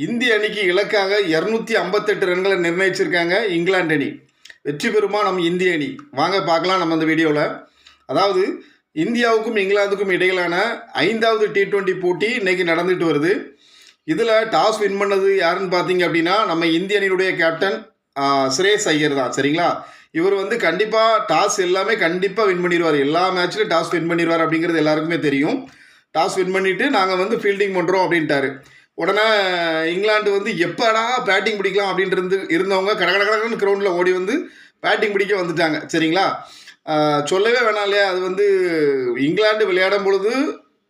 இந்திய அணிக்கு இலக்காக 258 ரன்களை நிர்ணயிச்சிருக்காங்க இங்கிலாந்து அணி. வெற்றி பெறுமா நம்ம இந்திய அணி? வாங்க பார்க்கலாம் நம்ம அந்த வீடியோவில். அதாவது இந்தியாவுக்கும் இங்கிலாந்துக்கும் இடையிலான 5வது T20 போட்டி இன்னைக்கு நடந்துட்டு வருது. இதில் டாஸ் வின் பண்ணது யாருன்னு பார்த்தீங்க அப்படின்னா நம்ம இந்திய அணியினுடைய கேப்டன் ஸ்ரேயஸ் ஐயர் தான். சரிங்களா? இவர் கண்டிப்பாக டாஸ் எல்லாமே கண்டிப்பாக வின் பண்ணிடுவார். எல்லா மேட்ச்லையும் டாஸ் வின் பண்ணிடுவார் அப்படிங்கிறது எல்லாருக்குமே தெரியும். டாஸ் வின் பண்ணிவிட்டு நாங்கள் ஃபீல்டிங் பண்ணுறோம் அப்படின்ட்டாரு. உடனே இங்கிலாந்து எப்படா பேட்டிங் பிடிக்கலாம் அப்படின்ட்டு இருந்தவங்க கடகடகடன்னு கிரவுண்டில் ஓடி பேட்டிங் பிடிக்க வந்துட்டாங்க. சரிங்களா? சொல்லவே வேணாம் இல்லையா? அது இங்கிலாந்து விளையாடும் பொழுது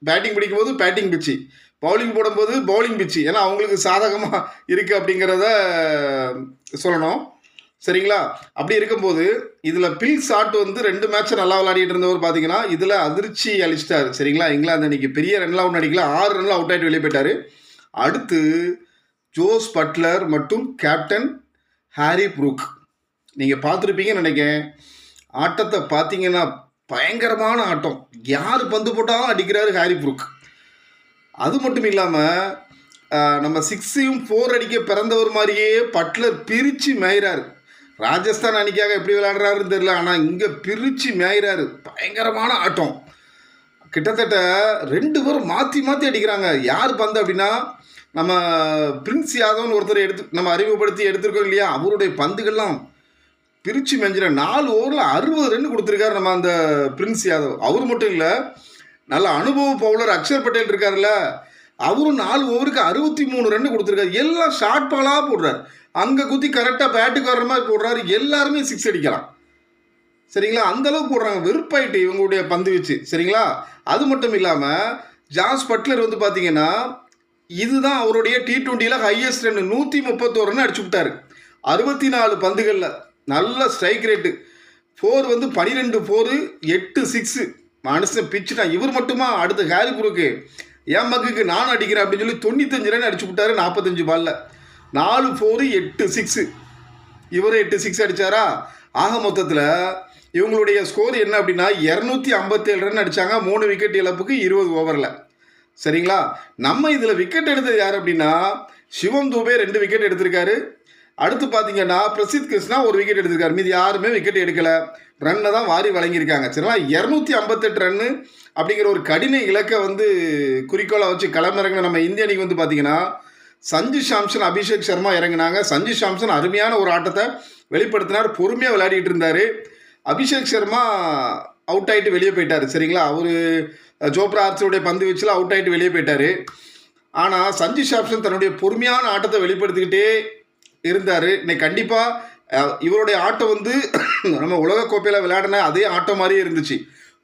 பேட்டிங் பிடிக்கும் போது பேட்டிங் பிச்சு, பவுலிங் போடும்போது பவுலிங் பிச்சு, ஏன்னா அவங்களுக்கு சாதகமாக இருக்குது அப்படிங்கிறத சொல்லணும். சரிங்களா? அப்படி இருக்கும்போது இதில் பில் ஷாட் 2 மேட்சை நல்லா விளையாடிட்டு இருந்தவர் பார்த்தீங்கன்னா இதில் அதிர்ச்சி அழிச்சிட்டார். சரிங்களா? இங்கிலாந்து அன்றைக்கி பெரிய ரன்லாம் அவுட் அடிக்கல, 6 ரனில் அவுட் ஆகிட்டு வெளியே போயிட்டார். அடுத்து ஜோஸ் பட்லர் மற்றும் கேப்டன் ஹாரி ப்ரூக். நீங்கள் பார்த்துருப்பீங்கன்னு நினைக்கிறேன். ஆட்டத்தை பார்த்தீங்கன்னா பயங்கரமான ஆட்டம். யார் பந்து போட்டாலும் அடிக்கிறாரு ஹாரி ப்ரூக். அது மட்டும் இல்லாமல் நம்ம 6ஐயும் 4 அடிக்க பிறந்தவர் மாதிரியே பட்லர் பிரித்து மேயிறாரு. ராஜஸ்தான் அணிக்காக எப்படி விளையாடுறாருன்னு தெரியல, ஆனால் இங்கே பிரித்து மேயிறாரு. பயங்கரமான ஆட்டம். கிட்டத்தட்ட 2 பேரும் மாற்றி மாற்றி அடிக்கிறாங்க. யார் பந்து அப்படின்னா நம்ம பிரின்ஸ் யாதவ்னு ஒருத்தர் நம்ம அறிமுகப்படுத்தி எடுத்திருக்கோம் இல்லையா, அவருடைய பந்துகள்லாம் பிரித்து மெஞ்சிற 4 ஓவரில் 60 ரன் கொடுத்துருக்காரு நம்ம அந்த பிரின்ஸ் யாதவ். அவர் மட்டும் இல்லை, நல்ல அனுபவ பவுலர் அக்ஷர் பட்டேல் இருக்காருல்ல, அவரும் 4 ஓவருக்கு 63 ரன் கொடுத்துருக்காரு. எல்லாம் ஷார்ட் பாலாக போடுறாரு. அங்கே குத்தி கரெக்டாக பேட்டுக்கு வர்ற மாதிரி போடுறாரு. எல்லாருமே 6 அடிக்கலாம். சரிங்களா? அந்தளவுக்கு போடுறாங்க. வெறுப்பாயிட்டு இவங்களுடைய பந்து வச்சு. சரிங்களா? அது மட்டும் இல்லாமல் ஜாஸ் பட்லர் பார்த்தீங்கன்னா இதுதான் அவருடைய T20யில் ஹையஸ்ட் ரன். 131 ரன் அடிச்சு விட்டார் 64 பந்துகளில். நல்ல ஸ்ட்ரைக் ரேட்டு. 4 12 4 8 6 மனுஷன் பிச்சுட்டான். இவர் மட்டுமா? அடுத்து ஹாரி ப்ரூக்கு என் மக்குக்கு நான் அடிக்கிறேன் அப்படின்னு சொல்லி 95 ரன் அடிச்சு விட்டாரு 45 பாலில். 4 4 8 6. இவர் 8 6 அடித்தாரா? ஆக மொத்தத்தில் இவங்களுடைய ஸ்கோர் என்ன அப்படின்னா 257 ரன் அடித்தாங்க. 3 விக்கெட் இழப்புக்கு 20 ஓவரில். சரிங்களா? நம்ம இதில் விக்கெட் எடுத்தது யார் அப்படின்னா சிவம் தூபே 2 விக்கெட் எடுத்திருக்காரு. அடுத்து பார்த்தீங்கன்னா பிரசித் கிருஷ்ணா 1 விக்கெட் எடுத்திருக்காரு. மீது யாருமே விக்கெட் எடுக்கலை. ரன்னை தான் வாரி வழங்கியிருக்காங்க. சரிங்களா? 258 ரன்னு அப்படிங்கிற ஒரு கடின இலக்கை குறிக்கோளை வச்சு களமிறங்கின நம்ம இந்திய அணிக்கு பார்த்தீங்கன்னா சஞ்சு சாம்சன், அபிஷேக் சர்மா இறங்கினாங்க. சஞ்சு சாம்சன் அருமையான ஒரு ஆட்டத்தை வெளிப்படுத்தினார். பொறுமையாக விளையாடிட்டு இருந்தார். அபிஷேக் சர்மா அவுட் ஆகிட்டு வெளியே போயிட்டார். சரிங்களா? அவர் ஜோப்ரா ஆர்ச்சருடைய பந்து வச்சுல அவுட் ஆகிட்டு வெளியே போயிட்டார். ஆனால் சஞ்சு சாம்சன் தன்னுடைய பொறுமையான ஆட்டத்தை வெளிப்படுத்திக்கிட்டே இருந்தார். இன்னைக்கு கண்டிப்பாக இவருடைய ஆட்டம் நம்ம உலகக்கோப்பையில் விளையாடின அதே ஆட்டம் மாதிரியே இருந்துச்சு.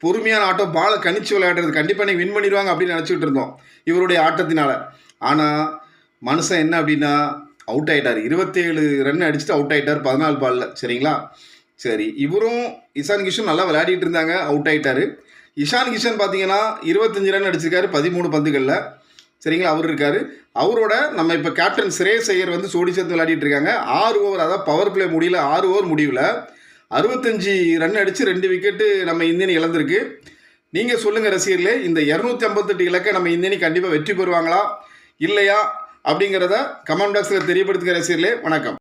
பொறுமையான ஆட்டம், பாலை கணிச்சு விளையாடுறது. கண்டிப்பாக நீ வின் பண்ணிடுவாங்க அப்படின்னு நினச்சிக்கிட்டு இருந்தோம் இவருடைய ஆட்டத்தினால. ஆனால் மனுஷன் என்ன அப்படின்னா அவுட் ஆகிட்டார். 27 ரன் அடிச்சுட்டு அவுட் ஆகிட்டார் 14 பாலில். சரிங்களா? சரி, இவரும் இஷான் கிஷன் நல்லா விளையாடிட்டு இருந்தாங்க, அவுட் ஆகிட்டார். இஷான் கிஷன் பார்த்தீங்கன்னா 25 ரன் அடிச்சிருக்காரு 13 பந்துகளில். சரிங்களா? அவர் இருக்கார். அவரோட நம்ம இப்போ கேப்டன் ஸ்ரேயஸ் ஐயர் சோடி சேர்த்து விளையாடிட்டு இருக்காங்க. 6 ஓவர், அதாவது பவர் பிளே முடியல, 6 ஓவர் முடிவில் 65 ரன் அடித்து 2 விக்கெட்டு நம்ம இந்தியன் இழந்திருக்கு. நீங்கள் சொல்லுங்கள் ரசிகர்களே, இந்த 258 இலக்கை நம்ம இந்தியனி கண்டிப்பாக வெற்றி பெறுவாங்களா இல்லையா அப்படிங்கிறத கமெண்ட் பாக்ஸில் தெரியப்படுத்துகிற ரசிகர்களே. வணக்கம்.